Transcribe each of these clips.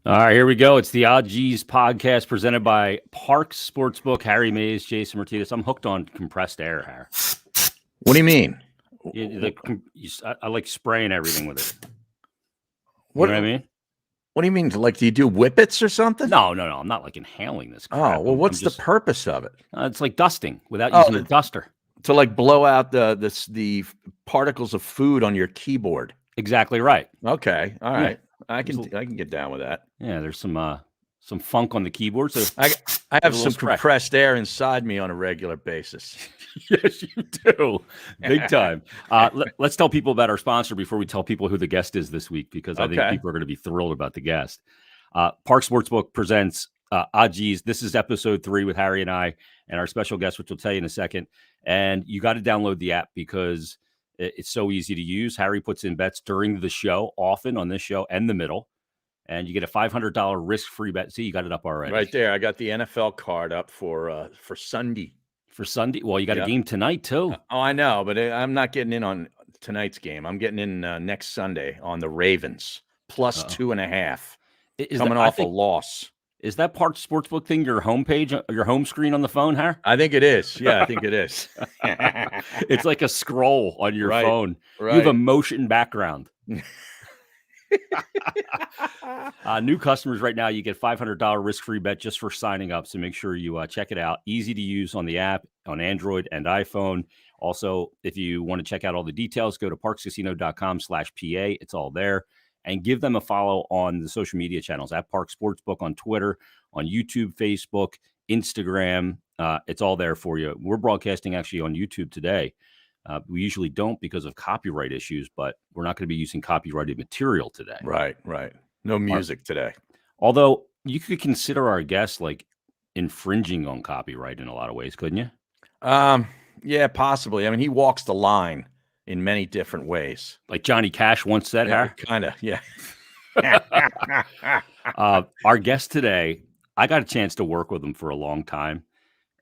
All right, here we go. It's the Odd G's podcast presented by Parks Sportsbook. Harry Mays, Jason Myrtetus. I'm hooked on compressed air, Harry. What do you mean? I like spraying everything with it. What know what I mean? What do you mean? Like, do you do whippets or something? No. I'm not like inhaling this crap. Oh, well, what's the purpose of it? It's like dusting without using a duster. To like blow out the particles of food on your keyboard. Exactly right. Okay, all right. Yeah. I can get down with that. Yeah, there's some funk on the keyboard. So I have some compressed air inside me on a regular basis. Yes, you do. Big time. Let's tell people about our sponsor before we tell people who the guest is this week, because I think people are going to be thrilled about the guest. Park Sportsbook presents Odd G's. This is episode 3 with Harry and I and our special guest, which we'll tell you in a second. And you got to download the app because it's so easy to use. Harry puts in bets during the show, often on this show and the middle. And you get a $500 risk-free bet. See, you got it up already. Right there. I got the NFL card up for Sunday. For Sunday? Well, you got a game tonight, too. Oh, I know, but I'm not getting in on tonight's game. I'm getting in next Sunday on the Ravens, plus 2.5. Coming off a loss. Is that Park Sportsbook thing your homepage, your home screen on the phone, Harry? I think it is. Yeah, I think it is. It's like a scroll on your phone. Right. You have a motion background. New customers right now, you get $500 risk-free bet just for signing up. So make sure you check it out. Easy to use on the app on Android and iPhone. Also, if you want to check out all the details, go to parkscasino.com/PA. It's all there. And give them a follow on the social media channels at Park Sportsbook on Twitter, on YouTube, Facebook, Instagram. It's all there for you. We're broadcasting actually on YouTube today. We usually don't because of copyright issues, but we're not going to be using copyrighted material today. Right. No music today. Although you could consider our guest like infringing on copyright in a lot of ways, couldn't you? Yeah, possibly. I mean, he walks the line in many different ways. Like Johnny Cash once said, Harry? Kind of, yeah. Our guest today, I got a chance to work with him for a long time,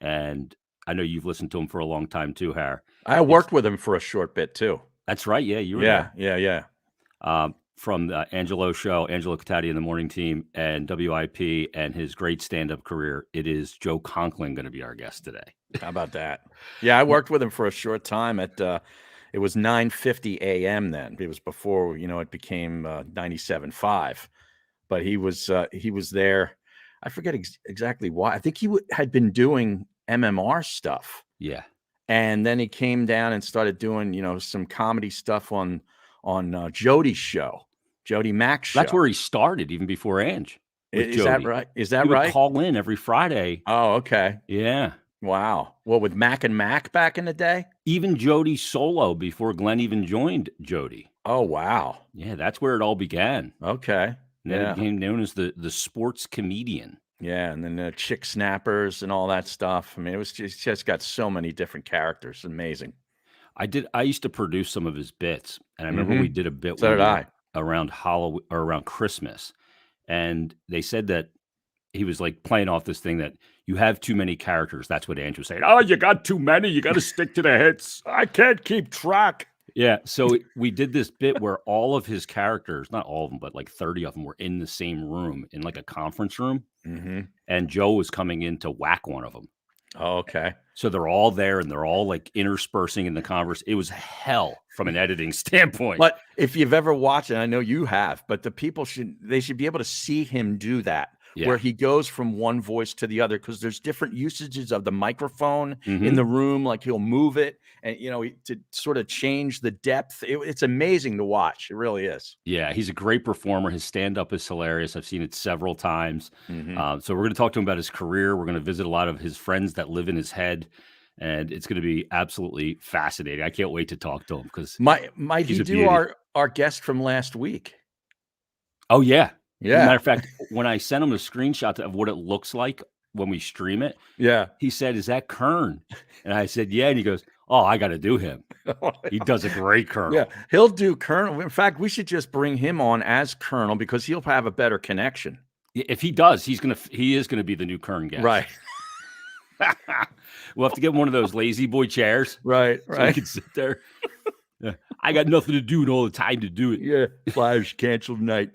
and I know you've listened to him for a long time too, Harry. I worked with him for a short bit too. That's right. Yeah, you were there. Yeah. From the Angelo show, Angelo Catati and the Morning Team, and WIP, and his great stand-up career. It is Joe Conklin going to be our guest today. How about that? Yeah, I worked with him for a short time at it was 9:50 a.m. then. It was before, it became 97.5. But he was there. I forget exactly why. I think he had been doing MMR stuff. Yeah. And then he came down and started doing, some comedy stuff on Jody's show, Jody Mack's show. That's where he started, even before Ange. Is that right? Is that he right? Would call in every Friday. Oh, okay. Yeah. Wow. Well, with Mac and Mac back in the day? Even Jody solo before Glenn even joined Jody. Oh, wow. Yeah, that's where it all began. Okay. And then it became known as the sports comedian. Yeah, and then the chick snappers and all that stuff. I mean, it's just got so many different characters. Amazing. I used to produce some of his bits, and I remember we did a bit around Halloween or around Christmas, and they said that he was like playing off this thing that you have too many characters. That's what Andrew was saying. Oh, you got too many. You got to stick to the hits. I can't keep track. Yeah. So we did this bit where all of his characters, not all of them, but like 30 of them were in the same room in like a conference room. Mm-hmm. And Joe was coming in to whack one of them. Oh, okay. So they're all there and they're all like interspersing in the converse. It was hell from an editing standpoint. But if you've ever watched it, I know you have, but the people should be able to see him do that. Yeah. Where he goes from one voice to the other, because there's different usages of the microphone in the room. Like he'll move it and, to sort of change the depth. It's amazing to watch. It really is. Yeah, he's a great performer. His stand-up is hilarious. I've seen it several times. So we're going to talk to him about his career. We're going to visit a lot of his friends that live in his head. And it's going to be absolutely fascinating. I can't wait to talk to him because might he do our guest from last week? Oh, yeah. Yeah. As a matter of fact, when I sent him a screenshot of what it looks like when we stream it, he said, "Is that Kern?" And I said, "Yeah." And he goes, "Oh, I got to do him. He does a great Colonel." Yeah, he'll do Colonel. In fact, we should just bring him on as Colonel because he'll have a better connection. If he does, he is gonna be the new Kern guy. Right. We'll have to get one of those lazy boy chairs. Right. So he can sit there. I got nothing to do and all the time to do it. Yeah. Flyers canceled tonight.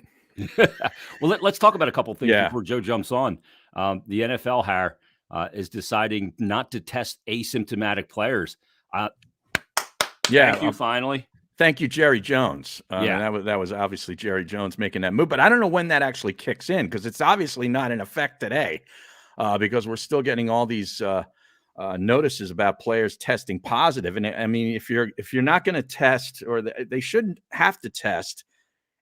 Well, let's talk about a couple things Yeah. before Joe jumps on. The NFL, Har, is deciding not to test asymptomatic players. Thank you, finally. Thank you, Jerry Jones. Yeah. That was obviously Jerry Jones making that move, but I don't know when that actually kicks in because it's obviously not in effect today because we're still getting all these notices about players testing positive. And I mean, if you're not going to test, or they shouldn't have to test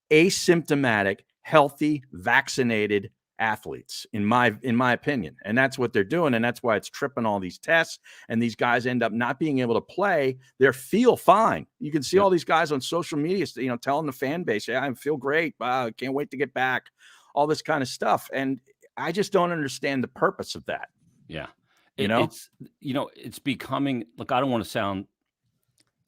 asymptomatic, healthy, vaccinated athletes, in my opinion. And that's what they're doing. And that's why it's tripping all these tests. And these guys end up not being able to play. They feel fine. You can see all these guys on social media, telling the fan base, yeah, I feel great. I can't wait to get back. All this kind of stuff. And I just don't understand the purpose of that. Yeah. It's becoming, look, I don't want to sound,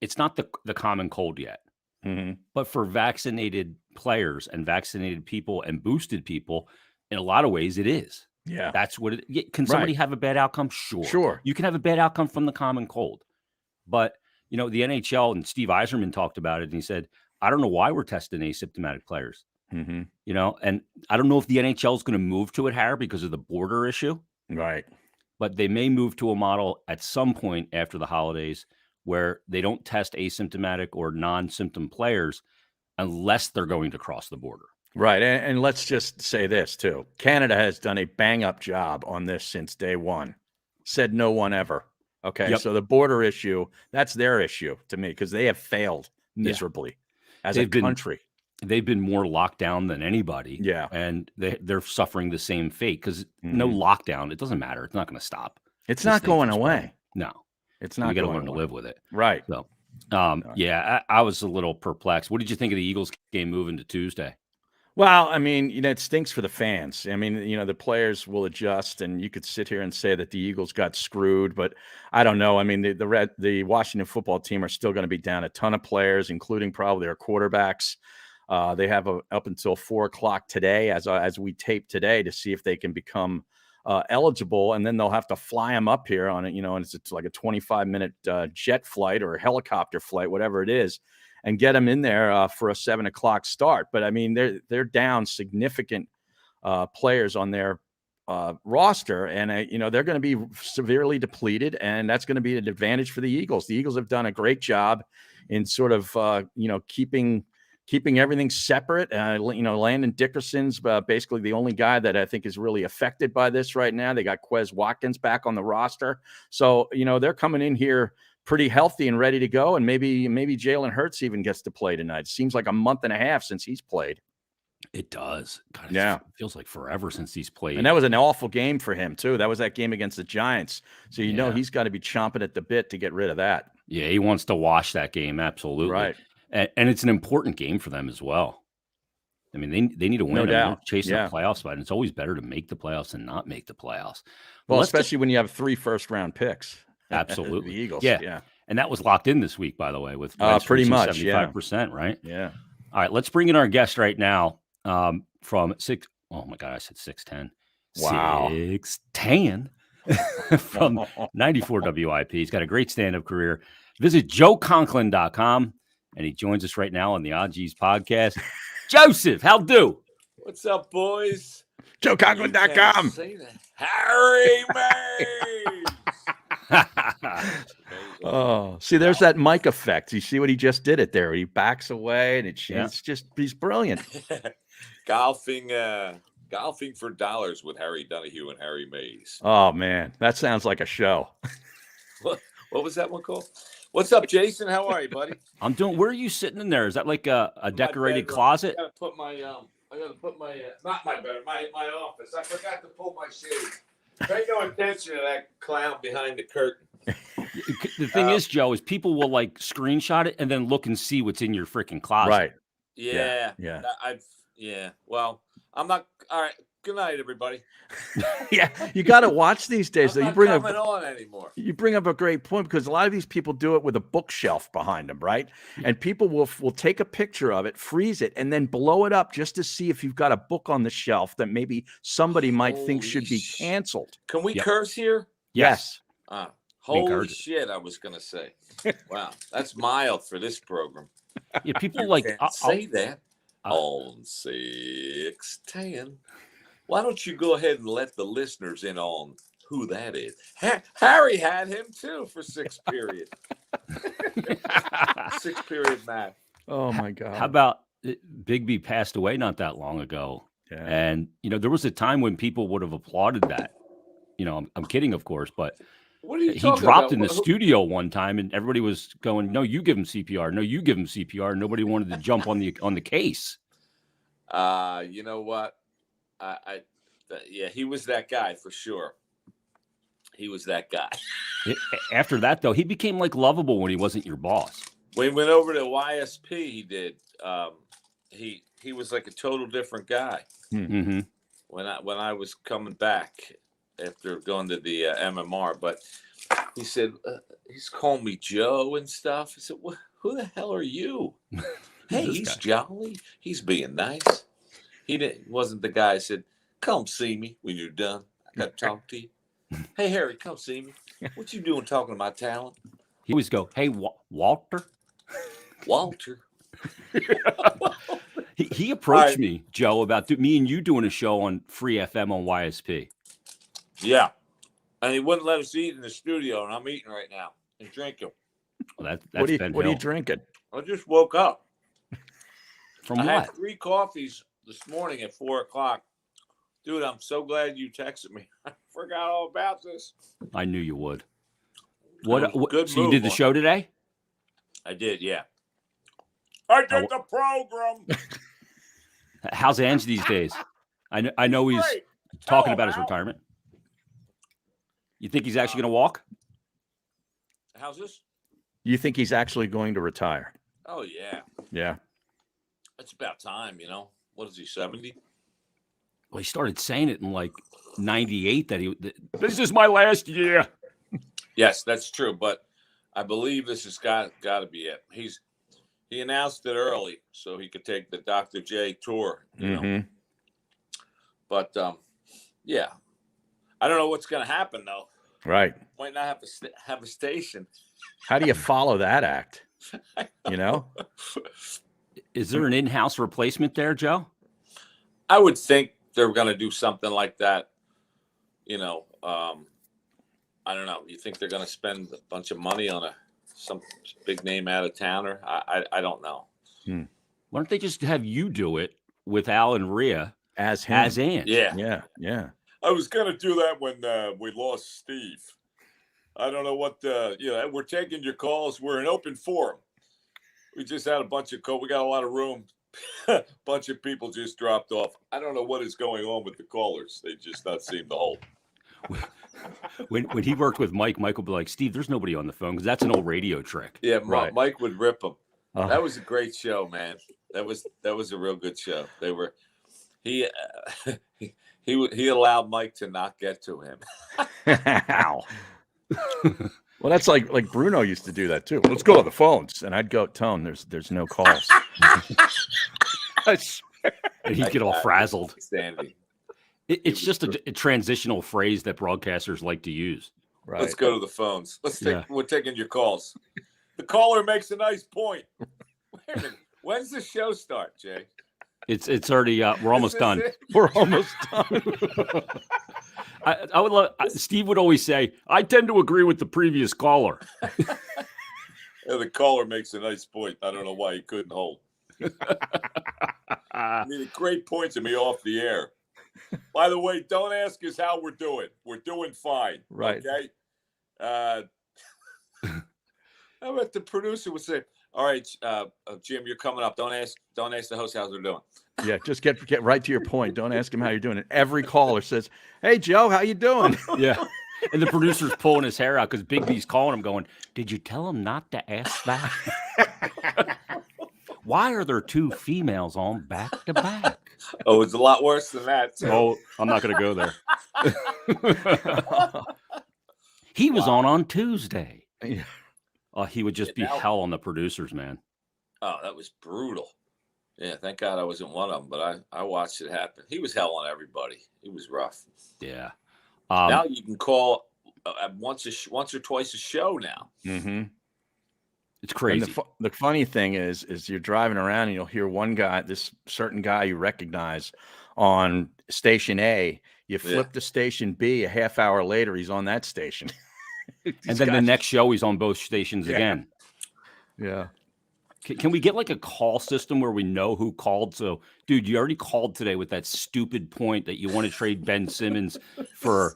it's not the common cold yet. Mm-hmm. But for vaccinated players and vaccinated people and boosted people, in a lot of ways, it is. Yeah. That's what it. Can somebody have a bad outcome? Sure. You can have a bad outcome from the common cold. But, the NHL, and Steve Yzerman talked about it, and he said, I don't know why we're testing asymptomatic players. Mm-hmm. And I don't know if the NHL is going to move to it, Harry, because of the border issue. Right. But they may move to a model at some point after the holidays where they don't test asymptomatic or non-symptom players unless they're going to cross the border. Right. And let's just say this, too. Canada has done a bang-up job on this since day one. Said no one ever. Okay. Yep. So the border issue, that's their issue to me because they have failed miserably as a country. They've been more locked down than anybody. Yeah. And they're suffering the same fate because no lockdown, it doesn't matter. It's not going to stop. It's not going away. No. It's not. You got to learn to live with it. Right. So, I was a little perplexed. What did you think of the Eagles game moving to Tuesday? Well, I mean, it stinks for the fans. I mean, the players will adjust, and you could sit here and say that the Eagles got screwed, but I don't know. I mean, the Washington football team are still going to be down a ton of players, including probably their quarterbacks. They have up until 4:00 today, as we tape today, to see if they can become eligible, and then they'll have to fly them up here on it, and it's like a 25-minute jet flight or a helicopter flight, whatever it is, and get them in there for a 7:00 start. But I mean, they're down significant players on their roster, and they're going to be severely depleted, and that's going to be an advantage for the Eagles. The Eagles have done a great job in sort of keeping everything separate. Landon Dickerson's basically the only guy that I think is really affected by this right now. They got Quez Watkins back on the roster. So, they're coming in here pretty healthy and ready to go. And maybe Jalen Hurts even gets to play tonight. It seems like a month and a half since he's played. It does. God, it feels like forever since he's played. And that was an awful game for him, too. That was that game against the Giants. So, he's got to be chomping at the bit to get rid of that. Yeah, he wants to wash that game. Absolutely. Right. And it's an important game for them as well. I mean, they need to win. No doubt. Chasing a playoff spot. And it's always better to make the playoffs than not make the playoffs. Well, especially when you have 3 first-round picks. Absolutely. The Eagles. Yeah. And that was locked in this week, by the way, with pretty much 75%, right? Yeah. All right, let's bring in our guest right now from 6. Oh my God, I said 610. Wow. 610 from 94 WIP. He's got a great stand-up career. Visit joeconklin.com, and he joins us right now on the OGs podcast. Joseph, how do? What's up, boys? joeconklin.com. Harry Mays. Oh, see, there's that mic effect. You see what he just did it there? He backs away, and it's just, he's brilliant. Golfing for dollars with Harry Donahue and Harry Mays. Oh, man, that sounds like a show. What was that one called? What's up, Jason? How are you, buddy? I'm doing. Where are you sitting in there? Is that like a decorated closet? I gotta put my not my bedroom, my office. I forgot to pull my shade. Pay no attention to that clown behind the curtain. The thing is, Joe, is people will like screenshot it and then look and see what's in your freaking closet. Right. Yeah. Well, I'm not. All right. Good night, everybody. Yeah, you got to watch these days. I'm not coming on anymore. You bring up a great point because a lot of these people do it with a bookshelf behind them, right? And people will take a picture of it, freeze it, and then blow it up just to see if you've got a book on the shelf that maybe somebody might think should be canceled. Can we curse here? Yes. Holy shit! I was gonna say. Wow, that's mild for this program. Yeah, people like say that. on 610. Why don't you go ahead and let the listeners in on who that is? Harry had him too for 6 period. 6 period math. Oh my God. How about Bigby passed away not that long ago? Yeah. And, there was a time when people would have applauded that. I'm kidding, of course, but what are you he talking dropped about? in the studio one time and everybody was going, no, you give him CPR. No, you give him CPR. Nobody wanted to jump on the case. You know what? Yeah, he was that guy for sure. He was that guy. After that, though, he became like lovable when he wasn't your boss. When he went over to YSP, he did. He was like a total different guy. Mm-hmm. When I was coming back after going to the MMR, but he said he's calling me Joe and stuff. I said, "Who the hell are you?" Hey, he's jolly. He's being nice. He wasn't the guy. I said, "Come see me when you're done. I got to talk to you." Hey, Harry, come see me. What you doing talking to my talent? He always go, "Hey, Walter." Walter. He approached me, Joe, about me and you doing a show on Free FM on YSP. Yeah. And he wouldn't let us eat in the studio, and I'm eating right now and drinking. Well, what are you drinking? I just woke up. From I what? had 3 coffees this morning at 4:00. Dude, I'm so glad you texted me. I forgot all about this. I knew you would. What? Good So you did the show today? I did, yeah. I did the program. How's Ange these days? I know he's talking about his retirement. You think he's actually going to walk? How's this? You think he's actually going to retire? Oh, yeah. Yeah. It's about time, What is he, 70? Well, he started saying it in like 98 that this is my last year. Yes, that's true. But I believe this has got to be it. He announced it early so he could take the Dr. J tour, Mm-hmm. But, yeah. I don't know what's going to happen, though. Right. Might not have a station. How do you follow that act? Is there an in-house replacement there, Joe? I would think they're going to do something like that. I don't know. You think they're going to spend a bunch of money on some big name out of towner? I don't know. Why don't they just have you do it with Al and Rhea as Ange? Yeah. I was going to do that when we lost Steve. I don't know what we're taking your calls. We're an open forum. We just had a bunch of calls. We got a lot of room. A bunch of people just dropped off. I don't know what is going on with the callers. They just not seem to hold. When he worked with Mike would be like, "Steve, there's nobody on the phone," because that's an old radio trick. Yeah, right. Mike would rip them. That was a great show, man. That was a real good show. He allowed Mike to not get to him. Ow. Well, that's like Bruno used to do that too. Let's go to the phones, and I'd go, Tone, there's no calls. And he'd get all frazzled. Standing. It's just a transitional phrase that broadcasters like to use. Right. Let's go to the phones. We're taking your calls. The caller makes a nice point. Wait a minute. When's the show start, Jay? It's already. We're almost done. We're almost done. I would love. Steve would always say, "I tend to agree with the previous caller." Yeah, the caller makes a nice point. I don't know why he couldn't hold. I mean, great points of me off the air. By the way, don't ask us how we're doing. We're doing fine. Right. Okay. How about the producer would say, "All right, Jim, you're coming up. Don't ask the host how they're doing." Yeah, just get right to your point. Don't ask him how you're doing. And every caller says, "Hey, Joe, how you doing?" Yeah. And the producer's pulling his hair out because Big B's calling him going, "Did you tell him not to ask that?" Why are there 2 females on back to back? Oh, it's a lot worse than that, too. Oh, I'm not going to go there. He was on Tuesday. Yeah. Oh, he would just be hell on the producers, man. Oh, that was brutal. Yeah, thank God I wasn't one of them, but I watched it happen. He was hell on everybody. He was rough. Yeah. Now you can call once or twice a show now. Mm-hmm. It's crazy. And the funny thing is you're driving around and you'll hear one guy, this certain guy you recognize on station A. You flip to station B, a half hour later, he's on that station. And then the next show, he's on both stations again. Yeah. Can we get like a call system where we know who called? So, dude, you already called today with that stupid point that you want to trade Ben Simmons for,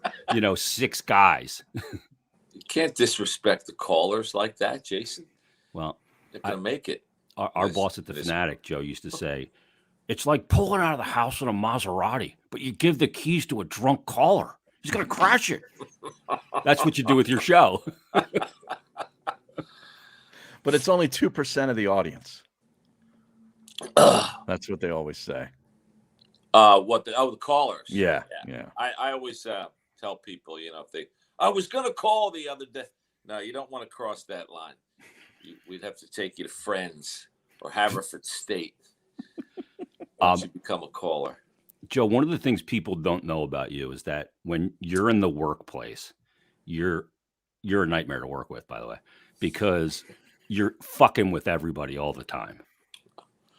6 guys. You can't disrespect the callers like that, Jason. Well, they're going to make it. Our boss at the Fanatic, Joe, used to say, it's like pulling out of the house in a Maserati, but you give the keys to a drunk caller. He's going to crash it. That's what you do with your show. But it's only 2% of the audience. That's what they always say. The callers. Yeah. I always tell people, if I was going to call the other day. No, you don't want to cross that line. We'd have to take you to Friends or Haverford State once you become a caller. Joe, one of the things people don't know about you is that when you're in the workplace, you're a nightmare to work with, by the way, because you're fucking with everybody all the time.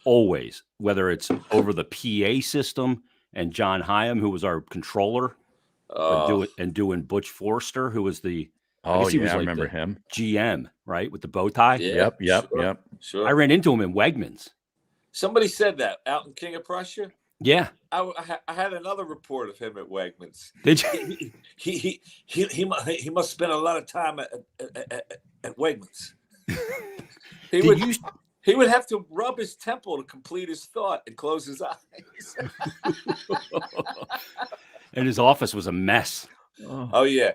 Always, whether it's over the PA system and John Hyam, who was our controller, and doing Butch Forster, who was the I remember him. GM, right, with the bow tie. Yeah, Yep. Sure. I ran into him in Wegmans. Somebody said that out in King of Prussia. Yeah, I had another report of him at Wegmans. Did you? He must spend a lot of time at Wegmans. He would have to rub his temple to complete his thought and close his eyes. And his office was a mess. Oh yeah,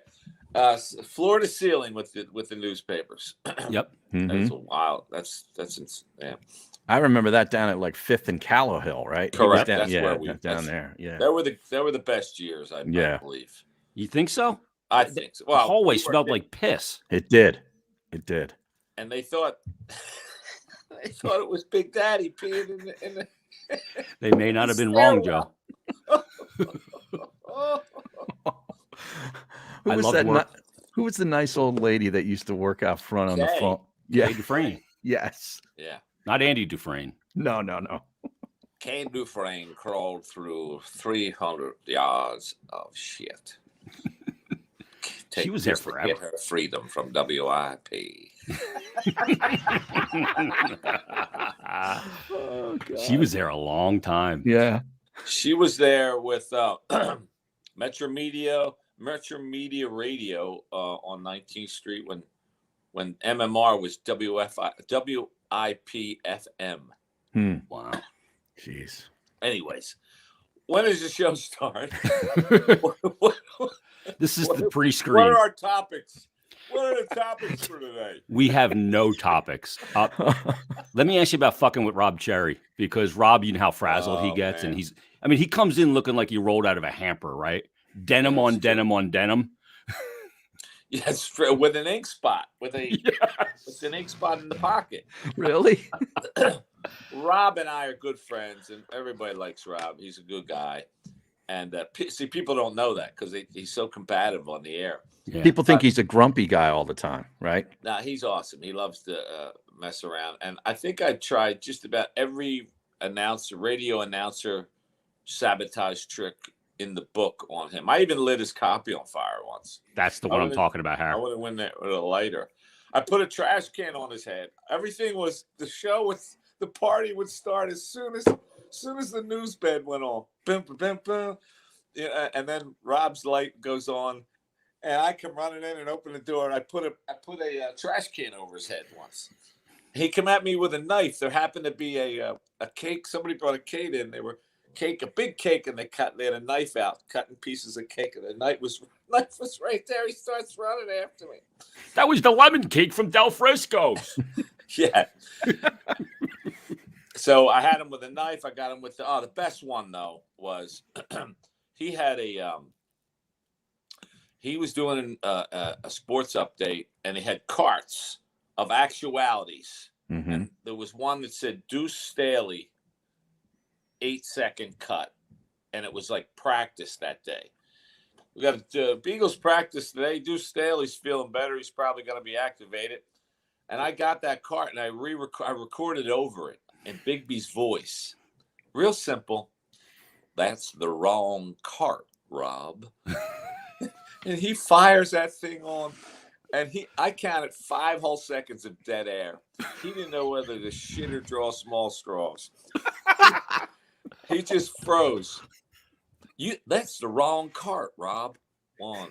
floor to ceiling with the newspapers. Yep, That's wild. That's yeah. I remember that down at like 5th and Callowhill, right? Correct. That's where we down there. Yeah, they were the best years. I believe. You think so? I think so. Well, the hallway smelled like piss. It did. And they thought it was Big Daddy peeing in the They may not have been wrong, Joe. Who was the nice old lady that used to work out front on the phone? Yeah, Dufresne. Yes. Yeah. Not Andy Dufresne. No. Kane Dufresne crawled through 300 yards of shit. She was there forever. Get her freedom from WIP. Oh, God. She was there a long time. Yeah. She was there with Metro Media Radio on 19th Street when MMR was WIP FM. Wow. Jeez. Anyways, when does the show start? This is the pre-screen. What are our topics? What are the topics for today? We have no topics. Let me ask you about fucking with Rob Cherry, because Rob, you know how frazzled he gets, man. and he comes in looking like he rolled out of a hamper, right? Denim on denim. Yes, with an ink spot, with an ink spot in the pocket. Really? Rob and I are good friends, and everybody likes Rob. He's a good guy. And see, people don't know that because he's so combative on the air. Yeah. People think he's a grumpy guy all the time, right? Nah, he's awesome. He loves to mess around. And I think I tried just about every radio announcer sabotage trick in the book on him. I even lit his copy on fire once. That's the one I'm talking about, Harry. I would have went there with a lighter. I put a trash can on his head. Everything was the party would start as soon as the news bed went on. Bim, bim, bim. Yeah, and then Rob's light goes on, and I come running in and open the door, and I put a trash can over his head once. He came at me with a knife. There happened to be a cake. Somebody brought a cake in. They were a big cake, and they had a knife out, cutting pieces of cake, and the knife was right there. He starts running after me. That was the lemon cake from Del Frisco's. Yeah. So I had him with a knife. I got him with the best one though was he had he was doing a sports update, and he had carts of actualities. Mm-hmm. And there was one that said Deuce Staley 8-second cut, and it was like practice that day. We got Beagles practice today. Deuce Staley's feeling better. He's probably going to be activated. And I got that cart and I recorded over it in Bigby's voice. Real simple. That's the wrong cart, Rob. And he fires that thing on. And I counted 5 whole seconds of dead air. He didn't know whether to shit or draw small straws. He just froze. That's the wrong cart, Rob. 1,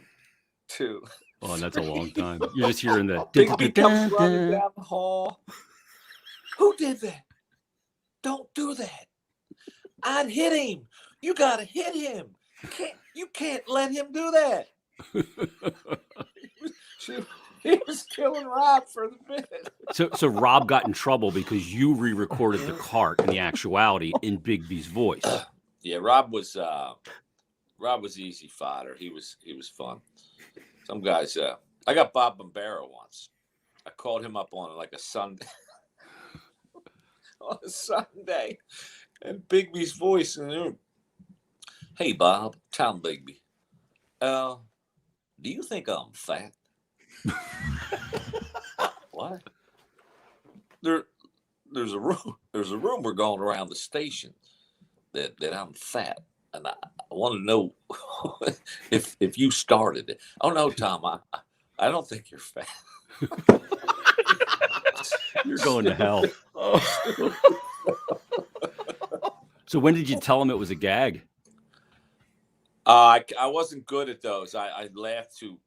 2. Oh, and that's a long time. You're just hearing the Bigby comes running down the hall. Who did that? Don't do that. I'd hit him. You gotta hit him. You can't let him do that. He was killing Rob for the bit. So Rob got in trouble because you re-recorded the cart in the actuality in Bigby's voice. Yeah, Rob was easy fodder. He was fun. Some guys. I got Bob Bombera once. I called him up on like a Sunday. On a Sunday, and Bigby's voice in the room. Hey Bob, Tom Bigby. Do you think I'm fat? What? There's a rumor going around the station that I'm fat, and I want to know if you started it. Oh no, Tom, I don't think you're fat. You're going to hell. So when did you tell him it was a gag? I wasn't good at those. I laughed too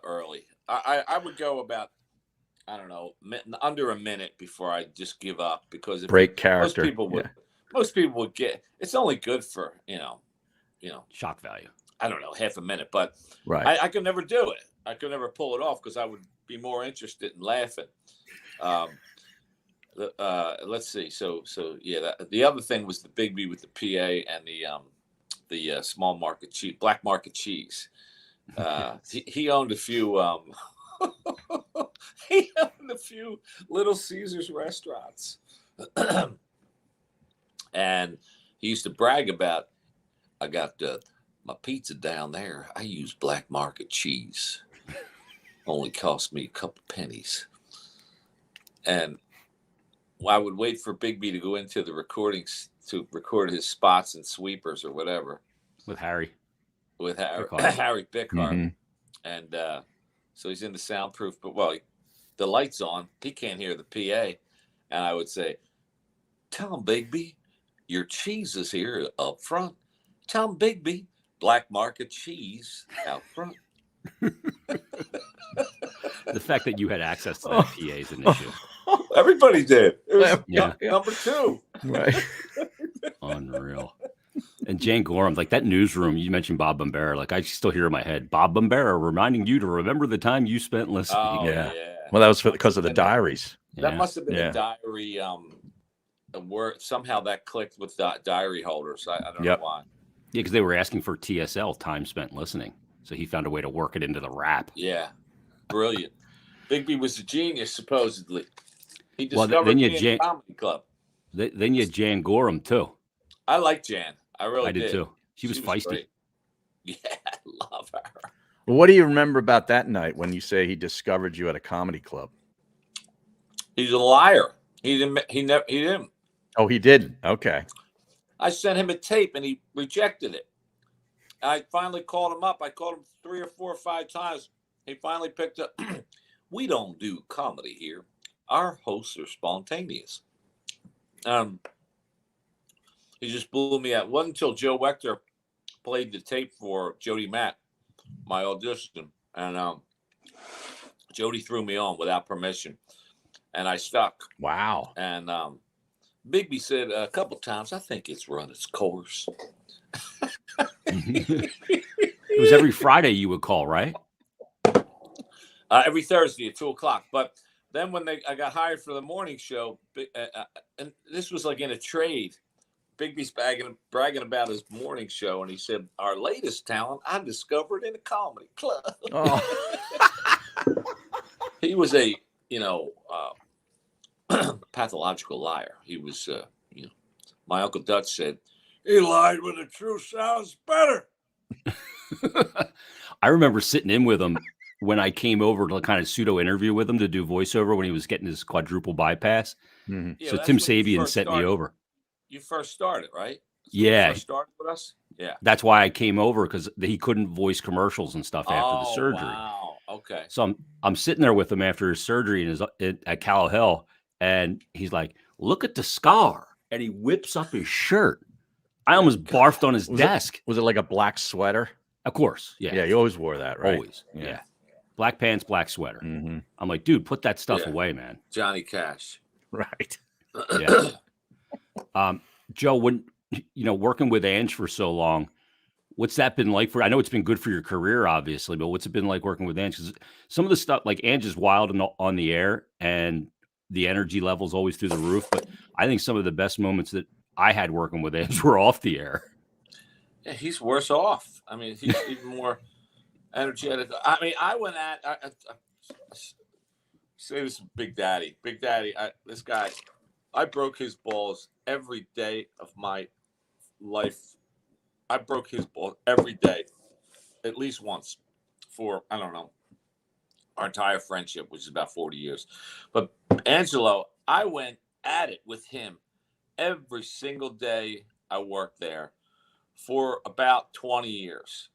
early. I would go about, I don't know, under a minute before I just give up, because break character. Most people would get. It's only good for you know shock value. I don't know, half a minute, but right. I could never do it. I could never pull it off because I would be more interested in laughing. Let's see. So yeah, the other thing was the Bigby with the PA and the small market cheese, black market cheese. He owned a few. He owned a few Little Caesars restaurants, and he used to brag about, I got my pizza down there. I use black market cheese. Only cost me a couple pennies. And I would wait for Bigby to go into the recordings to record his spots and sweepers or whatever. With Harry Harry Bickhart. Mm-hmm. And so he's in the soundproof, but the light's on. He can't hear the PA. And I would say, tell him, Bigby, your cheese is here up front. Tell him, Bigby, black market cheese out front. The fact that you had access to that PA is an issue. Everybody did. It was yeah. Number 2. Right. Unreal. And Jane Gorham, like that newsroom, you mentioned Bob Bombera. Like I still hear in my head, Bob Bombera reminding you to remember the time you spent listening. Oh, yeah. Well, that was because of the diaries. That must have been a diary. A word, somehow that clicked with diary holders. I don't know why. Yeah, because they were asking for TSL, time spent listening. So he found a way to work it into the rap. Yeah. Brilliant. Bigby was a genius, supposedly. He discovered me in the comedy club. Then you had Jan Gorham, too. I like Jan. I did, too. She was feisty. Great. Yeah, I love her. Well, what do you remember about that night when you say he discovered you at a comedy club? He's a liar. He didn't. Oh, he didn't. Okay. I sent him a tape and he rejected it. I finally called him up. I called him 3 or 4 or 5 times. He finally picked up. We don't do comedy here. Our hosts are spontaneous. He just blew me out. It wasn't until Joe Wechter played the tape for Jody Matt, my audition, and Jody threw me on without permission, and I stuck. Wow. And Bigby said a couple times, I think it's run its course. It was every Friday you would call, right? Every Thursday at 2:00. But then when I got hired for the morning show, and this was like in a trade, Bigby's bragging about his morning show, and he said, our latest talent I discovered in a comedy club. Oh. He was a, pathological liar. He was, my Uncle Dutch said, he lied when the truth sounds better. I remember sitting in with him when I came over to kind of pseudo interview with him to do voiceover when he was getting his quadruple bypass. Mm-hmm. Yeah, So that's Tim when you Sabian first sent me started. over. You first started, right? That's when you Yeah. first started with us? Yeah. That's why I came over, because he couldn't voice commercials and stuff after the surgery. Wow. Okay. So I'm sitting there with him after his surgery at Cal Hill, and he's like, "Look at the scar," and he whips up his shirt. I almost barfed on his desk. Was it like a black sweater? Of course, yeah. Yeah, you always wore that, right? Always, yeah. Black pants, black sweater. Mm-hmm. I'm like, dude, put that stuff away, man. Johnny Cash. Right. Yeah. Joe, when working with Ange for so long, what's that been like for? I know it's been good for your career, obviously, but what's it been like working with Ange? Because some of the stuff, like Ange is wild on the air, and the energy level's always through the roof. But I think some of the best moments that I had working with Ange were off the air. Yeah, he's worse off. I mean, he's even more energetic. I mean, I went at I say this is Big Daddy. Big Daddy, this guy, I broke his balls every day of my life. I broke his balls every day, at least once, for, I don't know, our entire friendship, which is about 40 years. But Angelo, I went at it with him every single day I worked there for about 20 years.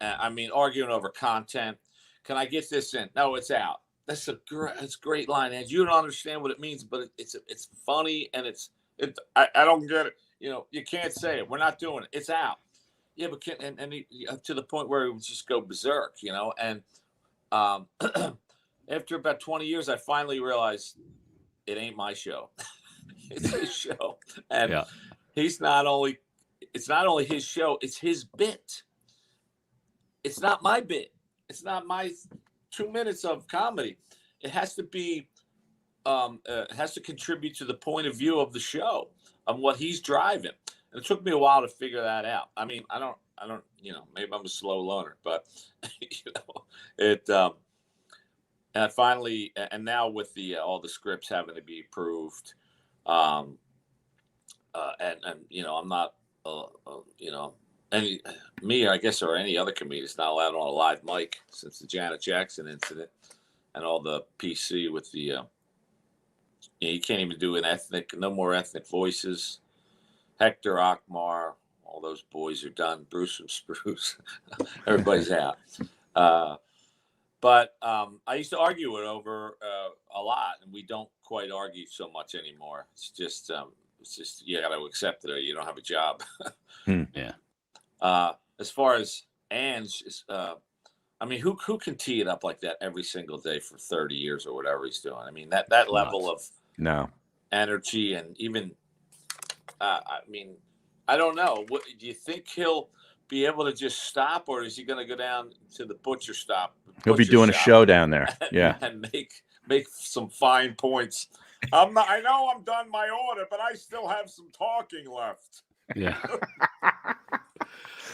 I mean, arguing over content. Can I get this in? No, it's out. That's a great line, and you don't understand what it means, but it's funny, and I don't get it. You can't say it. We're not doing it. It's out. Yeah, but to the point where it would just go berserk, And after about 20 years, I finally realized it ain't my show. It's his show, and it's not only his show. It's his bit. It's not my bit. It's not my 2 minutes of comedy. It has to be. It has to contribute to the point of view of the show, of what he's driving. And it took me a while to figure that out. I mean, I don't. Maybe I'm a slow learner, but it. And I finally, and now with all the scripts having to be approved, and I'm not, me, I guess, or any other comedian is not allowed on a live mic since the Janet Jackson incident and all the PC with the, you can't even do no more ethnic voices. Hector, Akmar, all those boys are done. Bruce and Spruce, everybody's out. But I used to argue it over a lot, and we don't quite argue so much anymore. It's just you got to accept it, or you don't have a job. Yeah. As far as Ange, I mean, who can tee it up like that every single day for 30 years or whatever he's doing? I mean, that level of energy, and even, I mean, I don't know. What do you think he'll be able to just stop, or is he going to go down to the butcher stop? He'll be doing a show down there, and make some fine points. I know I'm done my order, but I still have some talking left. Yeah.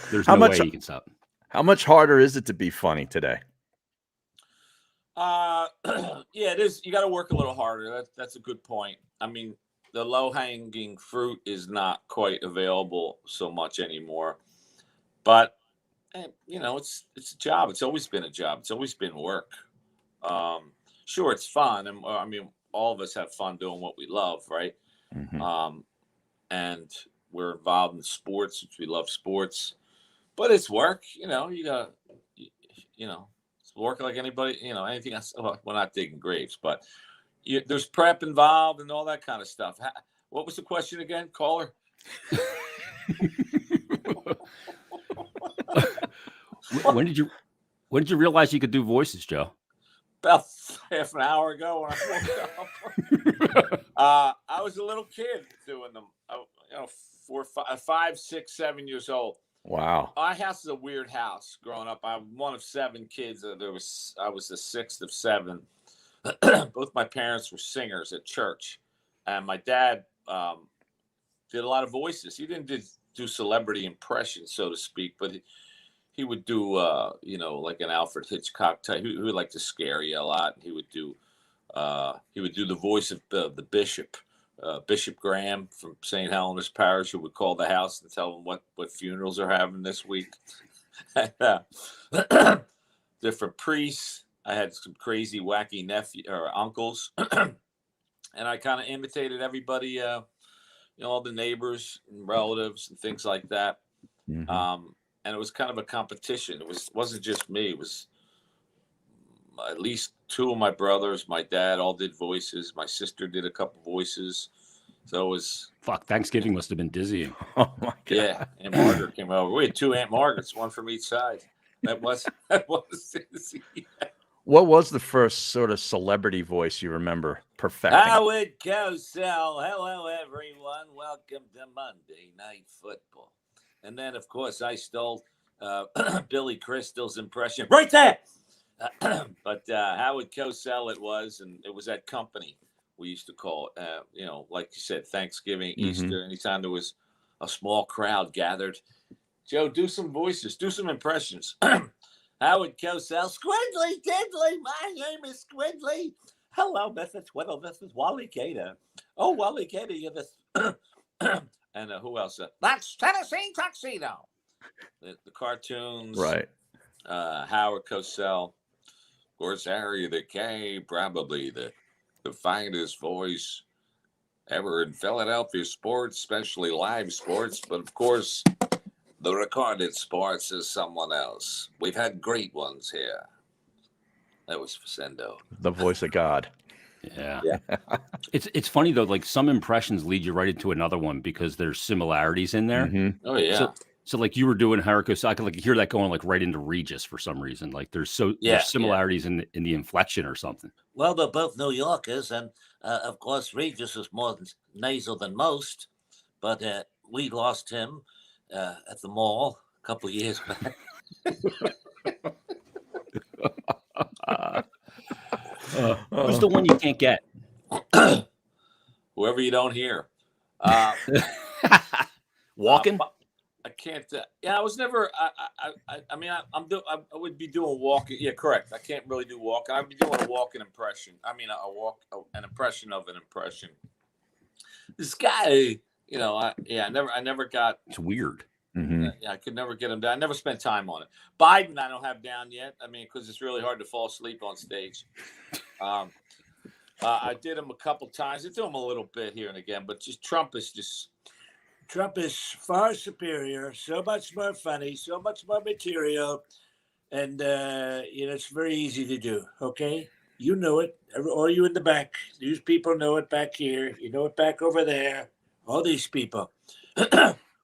There's no way he can stop. How much harder is it to be funny today? Yeah, it is. You got to work a little harder. That's a good point. I mean, the low-hanging fruit is not quite available so much anymore. But it's a job. It's always been a job. It's always been work. Sure, it's fun, and I mean, all of us have fun doing what we love, right? Mm-hmm. And we're involved in sports, which we love sports, but it's work. You gotta, it's work like anybody. Anything else. Well, we're not digging graves, but there's prep involved and all that kind of stuff. What was the question again, caller? When did you realize you could do voices, Joe? About half an hour ago when I woke up. I was a little kid doing them. 4, 5, 6, 7 years old. Wow. My house is a weird house. Growing up, I'm one of 7 kids. I was the 6th of 7. Both my parents were singers at church, and my dad did a lot of voices. He didn't do celebrity impressions, so to speak, but he would do, like an Alfred Hitchcock type. He would like to scare you a lot. He would do the voice of the bishop, Bishop Graham from St. Helena's Parish, who would call the house and tell them what funerals are having this week. different priests. I had some crazy, wacky nephew or uncles, and I kind of imitated everybody. All the neighbors and relatives and things like that. And it was kind of a competition. Wasn't just me. It was at least two of my brothers, my dad, all did voices. My sister did a couple voices. So it was Thanksgiving must have been dizzying. Oh my God. Yeah. Aunt Margaret came over. We had two Aunt Margarets, one from each side. That was dizzy. What was the first sort of celebrity voice you remember perfecting? Howard Cosell. Hello, everyone. Welcome to Monday Night Football. And then, of course, I stole Billy Crystal's impression right there. But Howard Cosell it was, and it was that company we used to call it. Like you said, Thanksgiving, Easter, anytime there was a small crowd gathered. Joe, do some voices, do some impressions. Howard Cosell, Squidly Diddly, my name is Squidly. Hello, Mrs. Twiddle, this is Wally Gator. Oh, Wally Gator, you're this. And who else? That's Tennessee Tuxedo. The cartoons. Right. Howard Cosell. Of course, Harry the K, probably the finest voice ever in Philadelphia sports, especially live sports. But of course, the recorded sports is someone else. We've had great ones here. That was Facendo. The voice of God. Yeah. It's funny though, like some impressions lead you right into another one because there's similarities in there. Oh yeah. So like you were doing Haricos, I could like hear that going like right into Regis for some reason. Like there's similarities in the inflection or something. Well, they're both New Yorkers, and of course Regis is more nasal than most, but we lost him at the mall a couple of years back. Who's the one you can't get? Whoever you don't hear. Walking? I can't. I was never. I mean, I would be doing walking. Yeah, correct. I can't really do walking. I'd be doing a walking impression. I mean, an impression of an impression. This guy, I never got. It's weird. I could never get him down. I never spent time on it. Biden, I don't have down yet. I mean, because it's really hard to fall asleep on stage. I did him a couple times. I do him a little bit here and again, but Trump is far superior. So much more funny. So much more material, and it's very easy to do. Okay, you know it. All you in the back. These people know it back here. You know it back over there. All these people.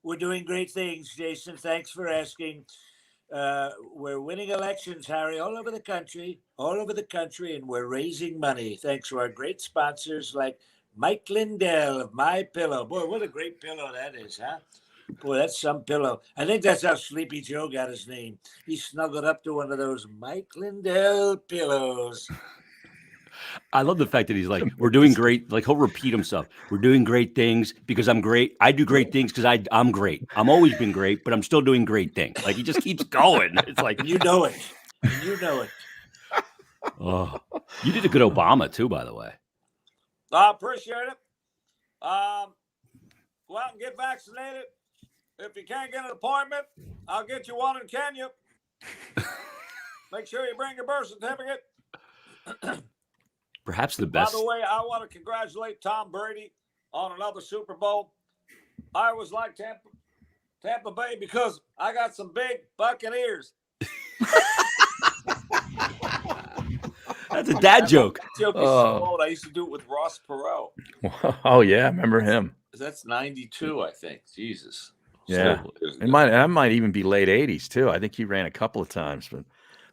We're doing great things, Jason. Thanks for asking. We're winning elections, Harry, all over the country, and we're raising money thanks to our great sponsors like Mike Lindell of My Pillow. Boy, what a great pillow that is, huh? Boy, that's some pillow. I think that's how Sleepy Joe got his name. He snuggled up to one of those Mike Lindell pillows. I love the fact that he's like, we're doing great. Like he'll repeat himself. We're doing great things because I'm great. I do great things because I'm great. I'm always been great, but I'm still doing great things. Like he just keeps going. It's like, you know it. You know it. Oh, you did a good Obama too, by the way. I appreciate it. Go out and get vaccinated. If you can't get an appointment, I'll get you one in Kenya. Make sure you bring your birth certificate. Perhaps the best. By the way, I want to congratulate Tom Brady on another Super Bowl. I always like Tampa Bay because I got some big Buccaneers. That's a dad joke. That joke is so old. I used to do it with Ross Perot. Oh yeah, I remember him. That's 92, I think. Jesus. Yeah, that might even be late 80s too. I think he ran a couple of times. But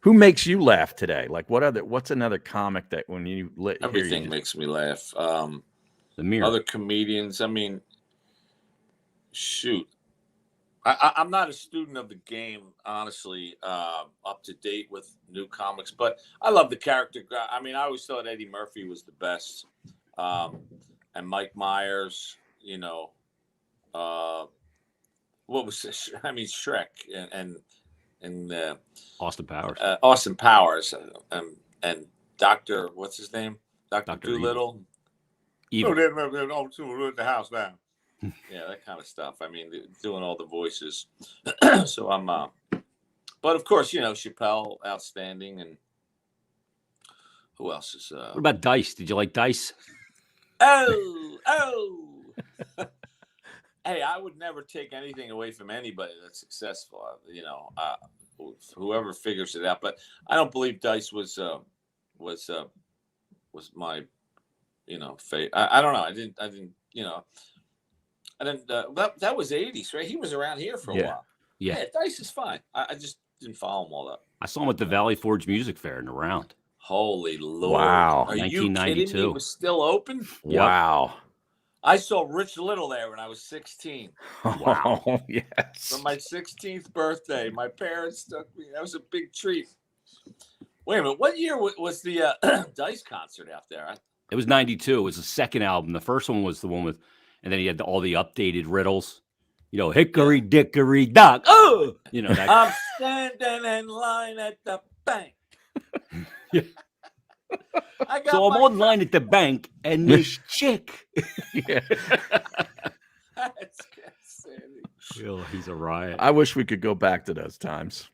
who makes you laugh today? Like what's another comic that when you everything makes me laugh. The Mirror. Other comedians. I mean, shoot. I'm not a student of the game, honestly, up to date with new comics, but I love the character. I mean, I always thought Eddie Murphy was the best, and Mike Myers. What was this? I mean, Shrek and Austin Powers. Austin Powers and Dr. What's his name? Dr. Doolittle. Evil. Oh, the house down. Yeah, that kind of stuff. I mean, doing all the voices. So I'm, But of course, Chappelle, outstanding, and who else is? What about Dice? Did you like Dice? Oh. Hey, I would never take anything away from anybody that's successful. Whoever figures it out. But I don't believe Dice was my, fate. I don't know. I didn't. That was '80s, right? He was around here for a while. Yeah. Dice is fine. I just didn't follow him all that. I saw him at the Valley Forge Music Fair in the round. Holy Lord! Wow. Are you kidding me? It was still open? Wow. I saw Rich Little there when I was 16. Wow. Oh, yes. For my 16th birthday, my parents took me. That was a big treat. Wait a minute. What year was the Dice concert out there? It was 92. It was the second album. The first one was the one with, and then he had all the updated riddles. Hickory dickory dock. Oh, that. I'm standing in line at the bank. Yeah. So I'm online at the bank, and this chick. Yeah. That's Sandy. He's a riot. I wish we could go back to those times.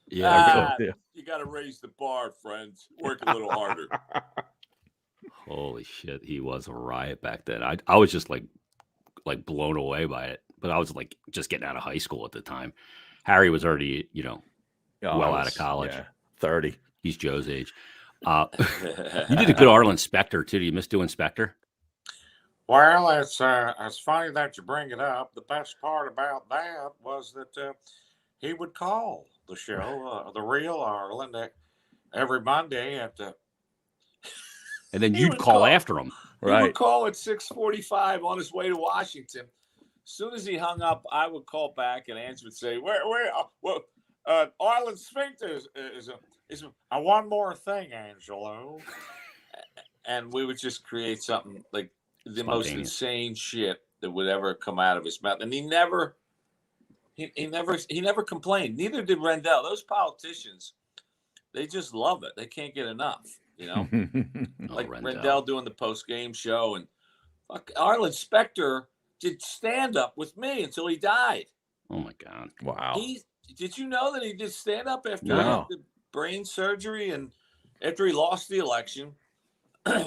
Yeah. You got to raise the bar, friends. Work a little harder. Holy shit, he was a riot back then. I was just like blown away by it. But I was like just getting out of high school at the time. Harry was already, well out of college. Yeah, 30. He's Joe's age. You did a good Arlen Specter too. Do you miss doing Specter? Well, it's funny that you bring it up. The best part about that was that he would call the show, the real Arlen, every Monday at the. And then you'd call after him. Right. He would call at 6:45 on his way to Washington. As soon as he hung up, I would call back, and Ange would say, "Where? Arlen Specter is one more thing, Angelo." And we would just create something like the most insane shit that would ever come out of his mouth. And he never complained. Neither did Rendell. Those politicians, they just love it. They can't get enough, like Rendell doing the post-game show, and Arlen Specter did stand-up with me until he died. Oh my God. Wow. Did you know that he did stand-up after No. he had the brain surgery and after he lost the election?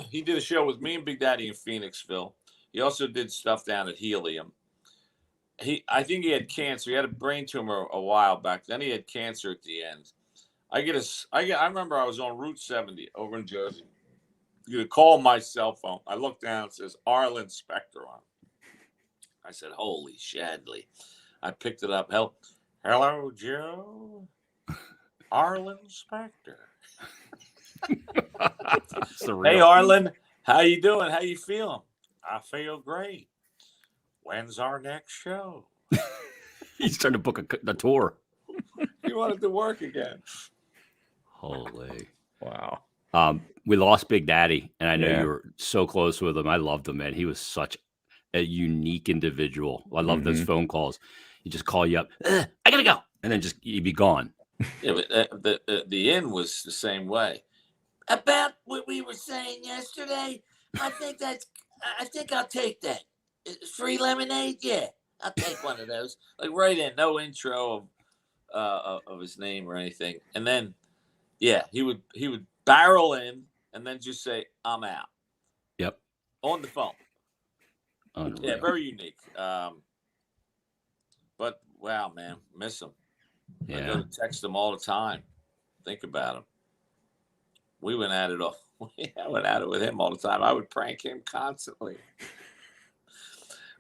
He did a show with me and Big Daddy in Phoenixville. He also did stuff down at Helium. I think he had cancer. He had a brain tumor a while back. Then he had cancer at the end. I remember I was on Route 70 over in Jersey. You could call my cell phone. I looked down, it says Arlen Specter on it. I said, "Holy Shadley." I picked it up. Hello, Joe. Arlen Specter. Hey, Arlen. How you doing? How you feeling? I feel great. When's our next show? He's trying to book the tour. He wanted to work again. Holy. Wow. We lost Big Daddy, and I know you were so close with him. I loved him, man. He was such a unique individual. I love those phone calls. He just call you up. I gotta go, and then he'd be gone. Yeah, but the inn was the same way. About what we were saying yesterday, I think I'll take that. Free lemonade, yeah, I'll take one of those. Like right in, no intro of his name or anything, and then he would barrel in and then just say, "I'm out." Yep. On the phone. Unreal. Yeah, very unique. But wow, man, miss him. Yeah. I go to text him all the time. Think about him. We went at it all. I went at it with him all the time. I would prank him constantly.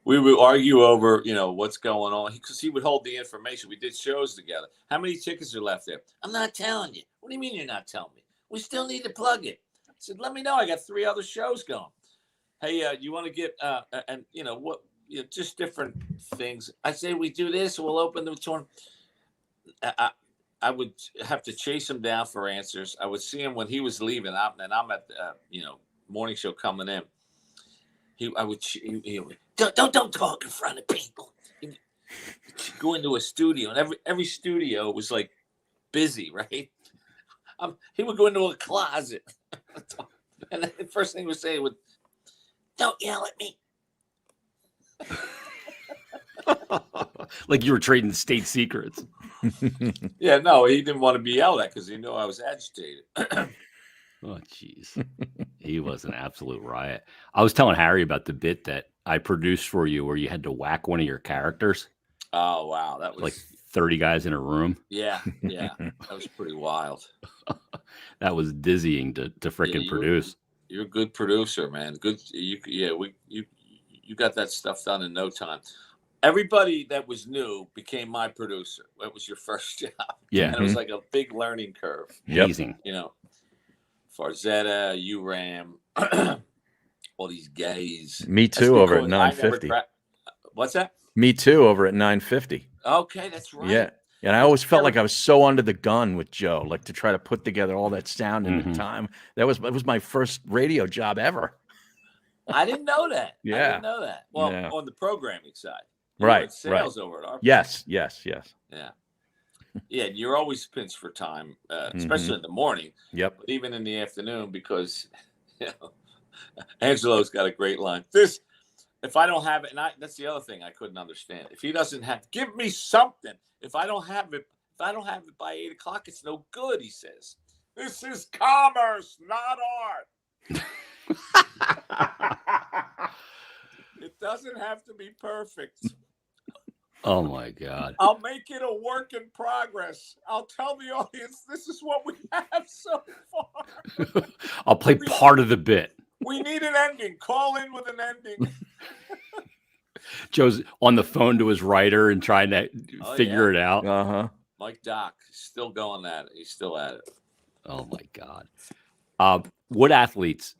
We would argue over, what's going on, because he would hold the information. We did shows together. How many tickets are left there? I'm not telling you. What do you mean you're not telling me? We still need to plug it. I said, let me know. I got 3 other shows going. Hey, you want to get, just different things. I say we do this, we'll open the tour. I would have to chase him down for answers. I would see him when he was leaving, and I'm at the morning show coming in. He would don't talk in front of people. He'd go into a studio, and every studio was like busy, right? He would go into a closet, and the first thing he would say would, "Don't yell at me." Like you were trading state secrets. Yeah, no, he didn't want to be yelled at because he knew I was agitated. Oh, jeez. He was an absolute riot. I was telling Harry about the bit that I produced for you where you had to whack one of your characters. Oh, wow. That was like 30 guys in a room. Yeah. That was pretty wild. That was dizzying to freaking produce. You're a good producer, man. Good. You got that stuff done in no time. Everybody that was new became my producer. That was your first job. Yeah. And it was like a big learning curve. Amazing. You know, Farzetta, URAM, all these guys. Me too over at 950. What's that? Me too over at 950. Okay, that's right. Yeah. And I always felt like I was so under the gun with Joe, like to try to put together all that sound in the time. That was my first radio job ever. I didn't know that. Yeah. I didn't know that. Well, on the programming side. Right. Sales over at our Yes. Yeah. Yeah, you're always pinched for time, especially in the morning. Yep. But even in the afternoon, because Angelo's got a great line. If I don't have it, and that's the other thing I couldn't understand. If he doesn't have, give me something. If I don't have it by 8 o'clock, it's no good. He says, "This is commerce, not art." It doesn't have to be perfect. Oh my God. I'll make it a work in progress. I'll tell the audience this is what we have so far. I'll play part of the bit. We need an ending. Call in with an ending. Joe's on the phone to his writer and trying to figure it out. Mike Doc, still going at it. He's still at it. Oh my God. What athletes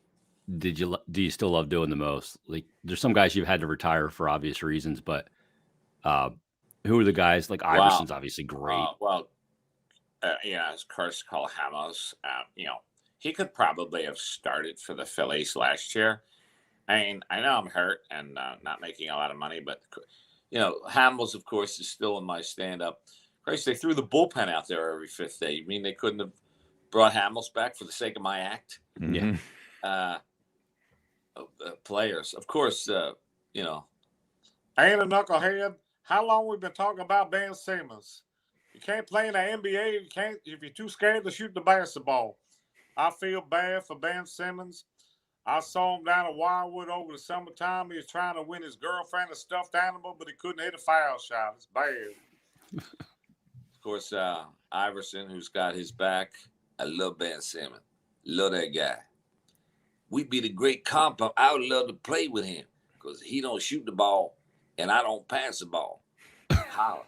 do you still love doing the most? Like, there's some guys you've had to retire for obvious reasons, but who are the guys? Like Iverson's obviously great. It's Curtis Colhamos. He could probably have started for the Phillies last year. I mean, I know I'm hurt and not making a lot of money, but Hamels, of course, is still in my stand-up. Christ, they threw the bullpen out there every fifth day. You mean they couldn't have brought Hamels back for the sake of my act? Yeah. Players, of course. I ain't a knucklehead. How long we been talking about Ben Simmons? You can't play in the NBA. You can't if you're too scared to shoot the basketball. I feel bad for Ben Simmons. I saw him down at Wildwood over the summertime. He was trying to win his girlfriend a stuffed animal, but he couldn't hit a foul shot. It's bad. Of course, Iverson, who's got his back. I love Ben Simmons. Love that guy. We'd be the great combo. I would love to play with him because he don't shoot the ball and I don't pass the ball. Holla.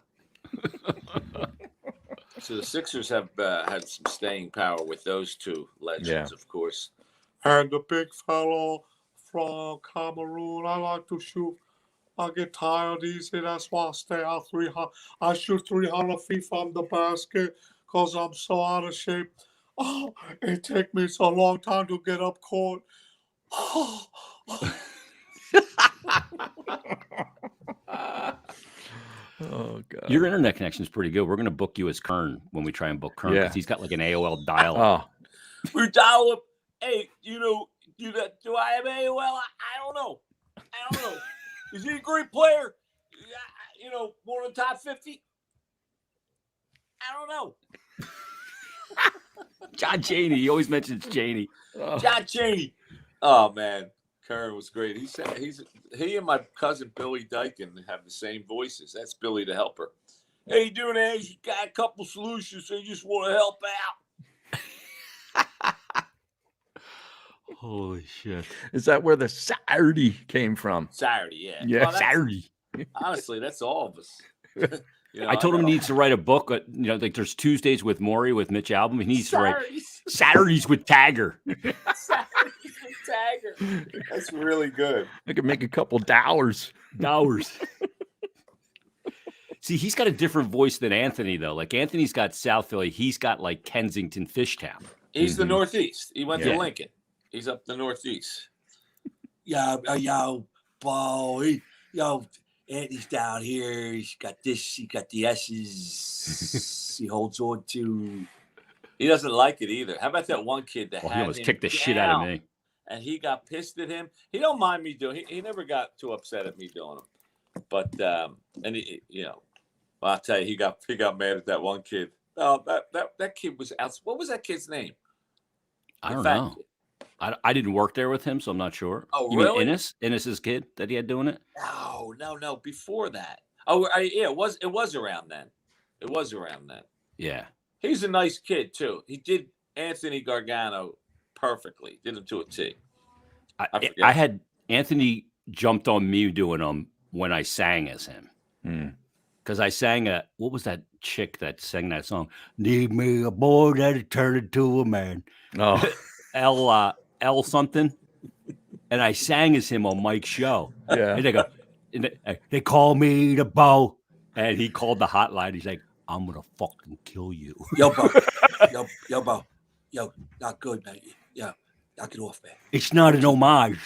So the Sixers have had some staying power with those two legends, of course. And the big fellow from Cameroon, I like to shoot. I get tired easy. That's why I stay out 300. I shoot 300 feet from the basket because I'm so out of shape. Oh, it takes me so long time to get up court. Oh, God. Your internet connection is pretty good. We're going to book you as Kern when we try and book Kern because he's got like an AOL dial. Oh. We dial up. Hey, do I have AOL? I don't know. Is he a great player? One of the top 50? I don't know. John Chaney. He always mentions Chaney. John Chaney. Oh, man. Kern was great. He and my cousin Billy Dykin have the same voices. That's Billy the Helper. Hey, you doing that? You got a couple solutions, so you just want to help out. Holy shit. Is that where the Saturday came from? Saturday, yeah. Yeah, well, Saturday. Honestly, that's all of us. I told him he needs to write a book. Like there's Tuesdays with Maury with Mitch Albom. He needs to write Saturdays with Tagger. Saturdays with Tagger. That's really good. I could make a couple dollars. See, he's got a different voice than Anthony, though. Like Anthony's got South Philly. He's got like Kensington, Fishtown. He's the Northeast. He went to Lincoln. He's up the Northeast. Yo, boy. Anthony's down here. He's got this. He got the S's. He holds on to. He doesn't like it either. How about that one kid that he had almost him kicked the down, shit out of me. and he got pissed at him? He don't mind me doing. He never got too upset at me doing him. But and he, well, I'll tell you, he got mad at that one kid. Oh, that kid was out. What was that kid's name? I don't know. I didn't work there with him, so I'm not sure. Oh, you really? mean Innis's kid that he had doing it? No. Before that. Oh, yeah. It was around then. It was around then. Yeah. He's a nice kid too. He did Anthony Gargano perfectly. Did him to a T. I had Anthony jumped on me doing them when I sang as him. Because I sang what was that chick that sang that song? Need me a boy that'll turn into a man. Oh, L something. And I sang as him on Mike's show. yeah. And they go, they call me the Bo. And he called the hotline. He's like, I'm going to fucking kill you. Yo, Bo. Yo, Bo. Yo, not good, man. Yeah, knock it off, man. It's not an homage.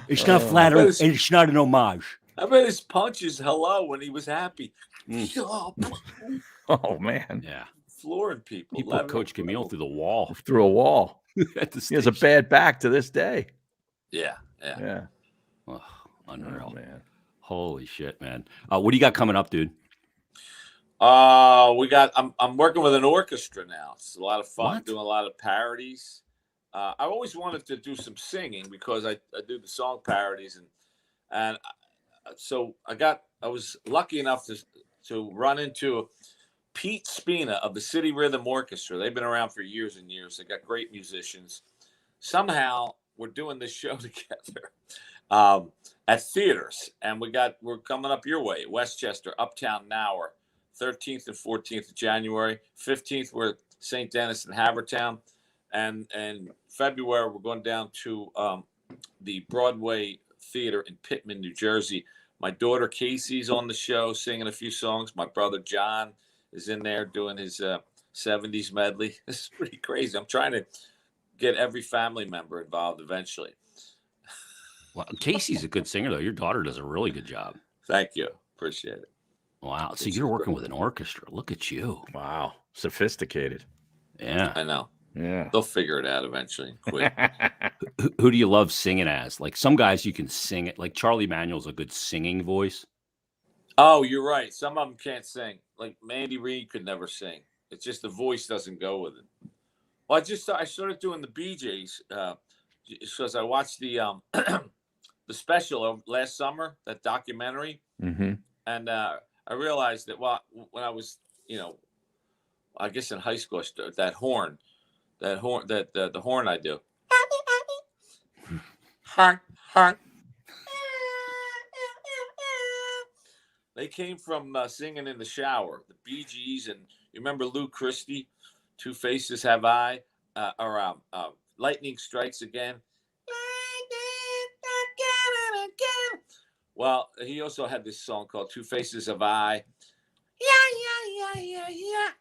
It's not flattering, and it's not an homage. I bet his punches hello when he was happy. Oh, man. Yeah. Flooring people. He put Coach Camille through the wall. Through a wall. He has a bad back to this day. Yeah. Oh, unreal. Oh, man. Holy shit, man. What do you got coming up, dude? I'm working with an orchestra now. It's a lot of fun. What? Doing a lot of parodies. I always wanted to do some singing because I do the song parodies and so I was lucky enough to run into Pete Spina of the City Rhythm Orchestra. They've been around for years and years. They got great musicians. Somehow we're doing this show together at theaters, and we're coming up your way, Westchester, Uptown Nower, 13th and 14th of January. 15th we're at St. Denis and Havertown, and February we're going down to the Broadway Theater in Pittman, New Jersey. My daughter Casey's on the show singing a few songs. My brother John is in there doing his 70s medley. This is pretty crazy. I'm trying to get every family member involved eventually. Well, Casey's a good singer, though. Your daughter does a really good job. Thank you. Appreciate it. Wow. So you're working with an orchestra. Look at you. Wow. Sophisticated. Yeah. I know. Yeah. They'll figure it out eventually. Quick. Who do you love singing as? Like some guys you can sing it. Like Charlie Manuel's a good singing voice. Oh, you're right. Some of them can't sing. Like Mandy Reid could never sing. It's just the voice doesn't go with it. Well, I started doing the Bee Gees because I watched the the special of last summer, that documentary, and I realized that when I was, I guess in high school, the horn I do. They came from singing in the shower. The Bee Gees, and you remember Lou Christie, Two Faces Have I, or Lightning Strikes Again. Well, he also had this song called Two Faces of I. Yeah.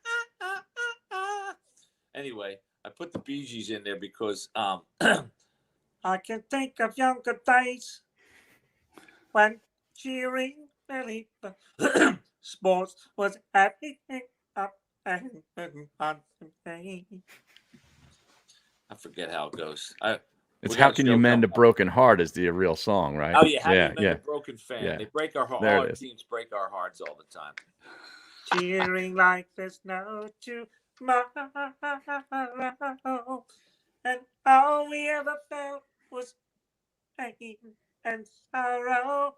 Anyway, I put the Bee Gees in there because I can think of younger days when cheering really sports was happening up and on. I forget how it goes. It's How Can You Mend a Broken Heart is the real song, right? Oh, yeah. How Can You Mend a Broken Fan? Yeah. They break our hearts. There All it our is. teams break our hearts all the time. Cheering like there's no tomorrow. And all we ever felt was pain and sorrow.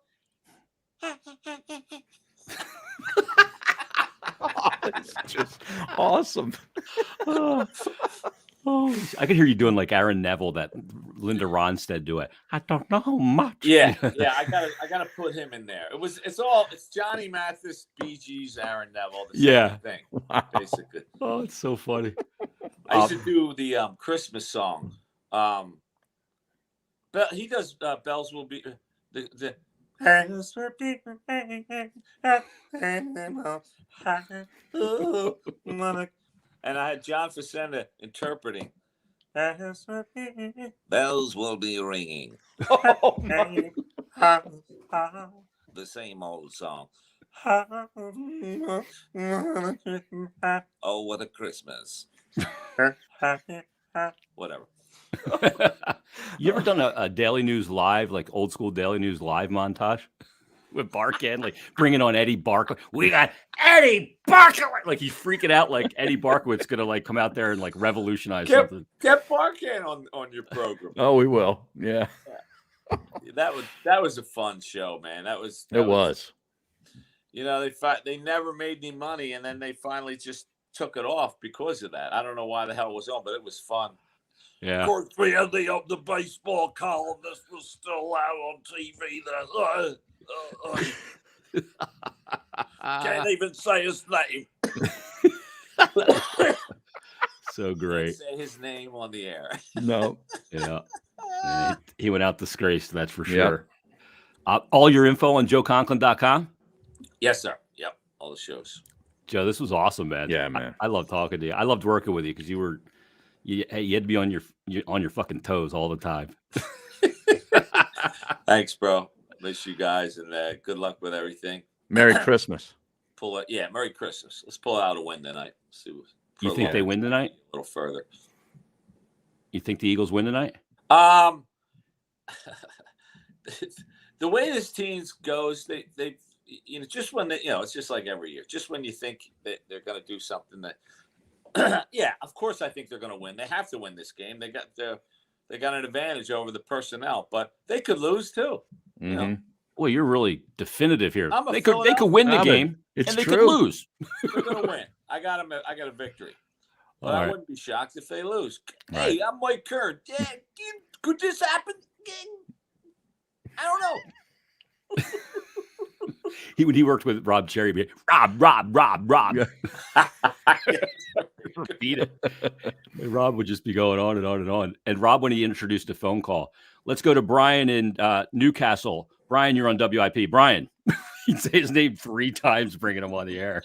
It's just awesome. I could hear you doing like Aaron Neville, that Linda Ronstadt duet. I don't know much. Yeah. I gotta put him in there. It's Johnny Mathis, Bee Gees, Aaron Neville. The same thing, basically. Oh, it's so funny. I used to do the Christmas song. But he does Bells Will Be the Bells Will Be and I had John Facenda interpreting. Bells will be ringing. The same old song. Oh, what a Christmas. Whatever. You ever done a Daily News Live, like old school Daily News Live montage with Barkhead, like bringing on Eddie Barkowitz? We got Eddie Barkowitz. Like he's freaking out, like Eddie Barkowitz gonna like come out there and like revolutionize something. Get Barkhead on your program. Oh, we will. Yeah. That was a fun show, man. It was. You know, they never made any money, and then they finally just took it off because of that. I don't know why the hell it was on, but it was fun. Yeah. Of course, we had the baseball columnist was still out on TV. Can't even say his name. So great. Say his name on the air. No. Yeah. He went out disgraced, that's for sure. All your info on joeconklin.com? Yes, sir. Yep. All the shows. Joe, this was awesome, man. Yeah, man. I love talking to you. I loved working with you because you had to be on your fucking toes all the time. Thanks, bro. Miss you guys, and good luck with everything. Merry Christmas. Merry Christmas. Let's pull out a win tonight. You think they win tonight? A little further. You think the Eagles win tonight? The way this team goes, they just when it's just like every year. Just when you think that they're going to do something that, yeah, of course I think they're going to win. They have to win this game. They got an advantage over the personnel, but they could lose too. Mm-hmm. You know? Well, you're really definitive here. They could Philadelphia win the game, and they could lose. They're going to win. I got a victory. But I wouldn't be shocked if they lose. Hey, I'm Mike Kern. Yeah, could this happen? I don't know. He worked with Rob Cherry. Rob. Repeat it. And Rob would just be going on and on and on. And Rob, when he introduced a phone call, let's go to Brian in Newcastle. Brian, you're on WIP. Brian, he'd say his name 3 times, bringing him on the air.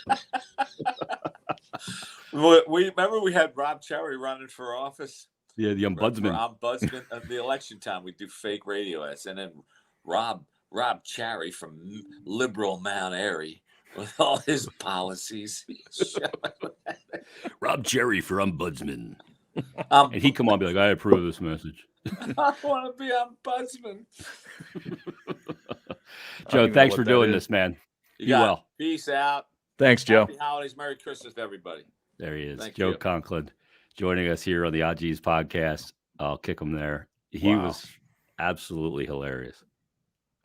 We remember we had Rob Cherry running for office. Yeah, the ombudsman. Ombudsman at the election time. We do fake radio ads, and then Rob Cherry from liberal Mount Airy with all his policies. Rob Cherry for ombudsman. And he'd come on and be like, I approve this message. I want to be ombudsman. Joe, thanks for doing this, man. You well. Peace out. Thanks, Joe. Happy holidays. Merry Christmas to everybody. There he is. Thank Joe you. Conklin joining us here on the OG's podcast. I'll kick him there. He was absolutely hilarious.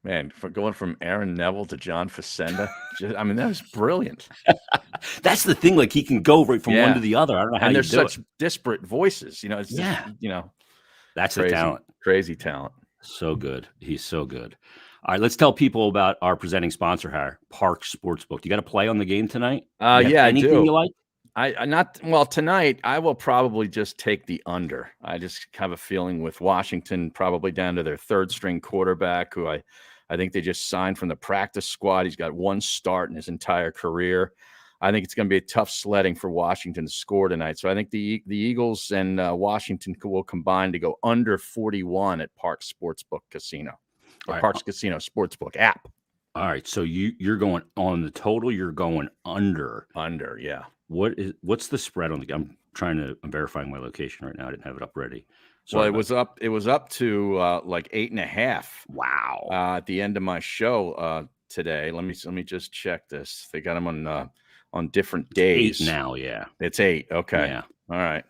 Man, going from Aaron Neville to John Facenda, that was brilliant. That's the thing. Like he can go right from one to the other. I don't know how. And there's such disparate voices. It's that's crazy, the talent. Crazy talent. So good. He's so good. All right, let's tell people about our presenting sponsor here, Parks Sportsbook. You got to play on the game tonight? Yeah, anything I do. You like? Tonight I will probably just take the under. I just have a feeling with Washington probably down to their 3rd string quarterback, who I think they just signed from the practice squad. He's got 1 start in his entire career. I think it's going to be a tough sledding for Washington to score tonight. So I think the Eagles and Washington will combine to go under 41 at Parks Sportsbook Casino, or Parks Casino Sportsbook app. All right, so you're going on the total. You're going under. Under, yeah. What's the spread on the game? I'm verifying my location right now. I didn't have it up ready. Well, it was up to like 8.5. Wow. At the end of my show today. Let me just check this. They got them on different days. 8 now, yeah. It's 8. Okay. Yeah. All right.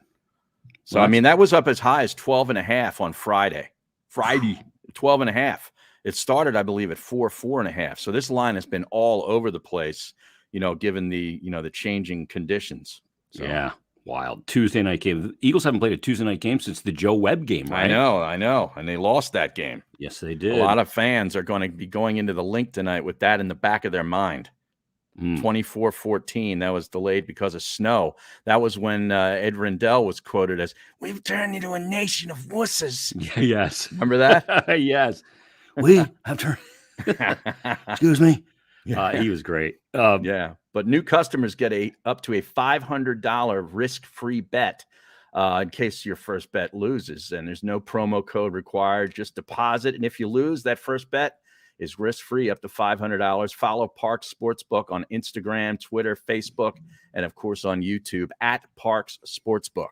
So that was up as high as 12.5 on Friday. 12.5. It started, I believe, at 4.5. So this line has been all over the place, given the changing conditions. So. Yeah. Wild. Tuesday night game. The Eagles haven't played a Tuesday night game since the Joe Webb game, right? I know. And they lost that game. Yes, they did. A lot of fans are going to be going into the link tonight with that in the back of their mind. 24-14. That was delayed because of snow. That was when Ed Rendell was quoted as, "We've turned into a nation of wusses." Yes. Remember that? Yes. We have turned. Excuse me. He was great. Yeah. But new customers get up to a $500 risk-free bet in case your first bet loses. And there's no promo code required. Just deposit. And if you lose, that first bet is risk-free up to $500. Follow Parks Sportsbook on Instagram, Twitter, Facebook, and, of course, on YouTube at Parks Sportsbook.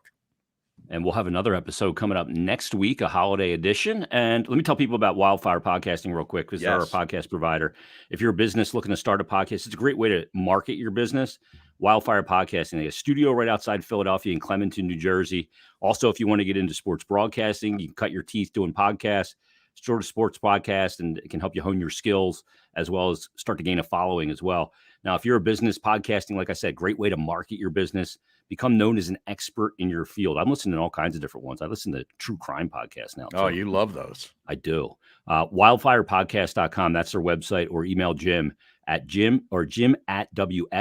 And we'll have another episode coming up next week, a holiday edition. And let me tell people about Wildfire Podcasting real quick, because they're our podcast provider. If you're a business looking to start a podcast, it's a great way to market your business. Wildfire Podcasting, they have a studio right outside Philadelphia in Clementon, New Jersey. Also, if you want to get into sports broadcasting, you can cut your teeth doing podcasts, start a sports podcast, and it can help you hone your skills as well as start to gain a following as well. Now, if you're a business, podcasting, like I said, great way to market your business, become known as an expert in your field. I'm listening to all kinds of different ones. I listen to true crime podcasts now, too. Oh, you love those. I do. Wildfirepodcast.com. That's their website, or email Jim at wfgnj.com.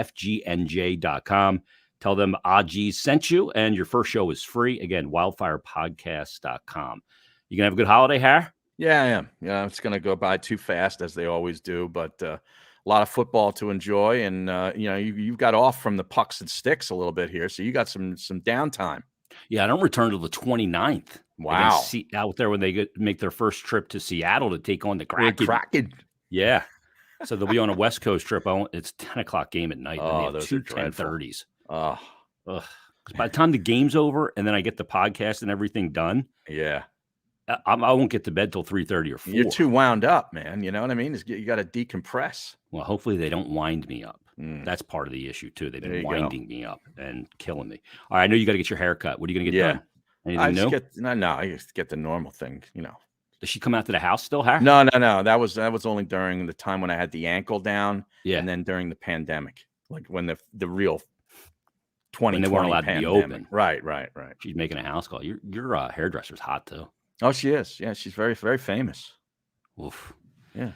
Tell them Aji sent you, and your first show is free. Again, wildfirepodcast.com. You going to have a good holiday, Har? Yeah, I am. Yeah, it's going to go by too fast, as they always do, but a lot of football to enjoy. And, you've got off from the pucks and sticks a little bit here, so you got some downtime. Yeah, I don't return till the 29th. Wow. Out there when they make their first trip to Seattle to take on the Kraken. Yeah. So they'll be on a West Coast trip. It's 10 o'clock game at night. Oh, and those two are dreadful. 10:30s. Oh. Ugh. By the time the game's over and then I get the podcast and everything done, yeah, I won't get to bed till 3:30 or 4. You're too wound up, man. You know what I mean? You got to decompress. Well, hopefully they don't wind me up. That's part of the issue too. They've been winding me up and killing me. All right, I know you got to get your hair cut. What are you going to get done? Anything new? I just get the normal thing, Does she come out to the house still, Har? No. That was only during the time when I had the ankle down. Yeah. And then during the pandemic, like when the real 2020 they weren't allowed pandemic. to be open. Right. She's making a house call. Your hairdresser's hot too. Oh, she is. Yeah, she's very, very famous. Oof. Yeah.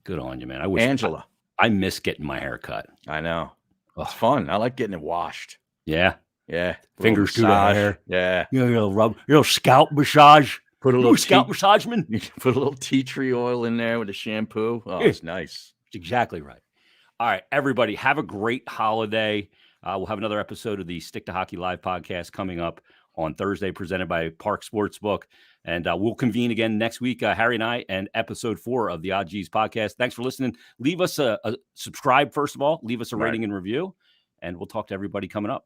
Good on you, man. I wish Angela. I miss getting my hair cut. I know. It's fun. I like getting it washed. Yeah. Yeah. Fingers to the hair. Yeah. Little scalp massage. Put a little scalp massageman. You can put a little tea tree oil in there with a shampoo. Oh, it's nice. That's exactly right. All right, everybody, have a great holiday. We'll have another episode of the Stick to Hockey Live podcast coming up on Thursday, presented by Park Sportsbook. And we'll convene again next week, Harry and I, and episode 4 of the Odd G's podcast. Thanks for listening. Leave us a subscribe, first of all. Leave us a rating and review. And we'll talk to everybody coming up.